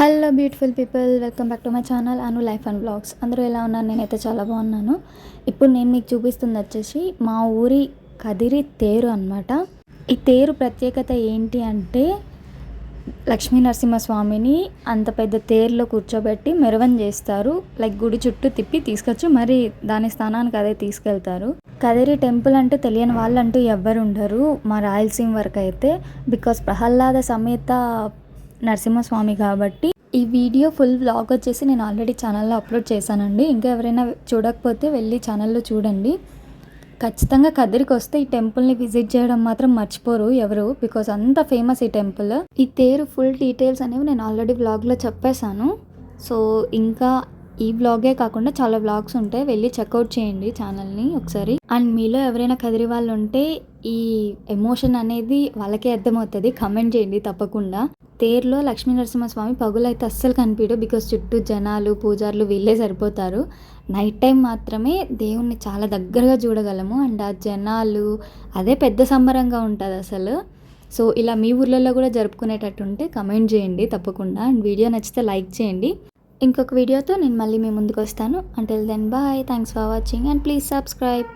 Hello beautiful people, welcome back to my channel Anu life and vlogs. అందరూ ఎలా ఉన్నారు? నేనైతే చాలా బాగున్నాను. ఇప్పుడు నేను మీకు చూపిస్తుంది వచ్చేసి మా ఊరి కదిరి తేరు అనమాట. ఈ తేరు ప్రత్యేకత ఏంటి అంటే లక్ష్మీ నరసింహస్వామిని అంత పెద్ద తేరులో కూర్చోబెట్టి మెరవన్ చేస్తారు. లైక్ గుడి చుట్టూ తిప్పి తీసుకొచ్చి మరి దాని స్థానానికి అదే తీసుకెళ్తారు. కదిరి టెంపుల్ అంటే తెలియని వాళ్ళంటూ ఎవ్వరు ఉండరు మా రాయలసీమ వరకు అయితే. బికాస్ ప్రహ్లాద సమేత నరసింహస్వామి కాబట్టి. ఈ వీడియో ఫుల్ వ్లాగ్ వచ్చేసి నేను ఆల్రెడీ ఛానల్లో అప్లోడ్ చేశానండి. ఇంకా ఎవరైనా చూడకపోతే వెళ్ళి ఛానల్లో చూడండి. ఖచ్చితంగా కదిరికి వస్తే ఈ టెంపుల్ని విజిట్ చేయడం మాత్రం మర్చిపోరు ఎవరు, బికాస్ అంత ఫేమస్ ఈ టెంపుల్. ఈ తేరు ఫుల్ డీటెయిల్స్ అనేవి నేను ఆల్రెడీ వ్లాగ్లో చెప్పేశాను. సో ఇంకా ఈ వ్లాగే కాకుండా చాలా వ్లాగ్స్ ఉంటాయి, వెళ్ళి చెక్అవుట్ చేయండి ఛానల్ని ఒకసారి. అండ్ మీలో ఎవరైనా కదిరి వాళ్ళు ఉంటే ఈ ఎమోషన్ అనేది వాళ్ళకే అర్థమవుతుంది, కమెంట్ చేయండి తప్పకుండా. తేరులో లక్ష్మీ నరసింహస్వామి పగులైతే అస్సలు కనిపించడు, బికాస్ చుట్టూ జనాలు పూజారులు వీళ్ళే సరిపోతారు. నైట్ టైం మాత్రమే దేవుణ్ణి చాలా దగ్గరగా చూడగలము. అండ్ ఆ జనాలు అదే పెద్ద సంబరంగా ఉంటుంది అసలు. సో ఇలా మీ ఊర్లలో కూడా జరుపుకునేటట్టు ఉంటే కమెంట్ చేయండి తప్పకుండా. అండ్ వీడియో నచ్చితే లైక్ చేయండి. ఇంకొక వీడియోతో నేను మళ్ళీ మీ ముందుకు వస్తాను. Until then bye, thanks for watching and please subscribe.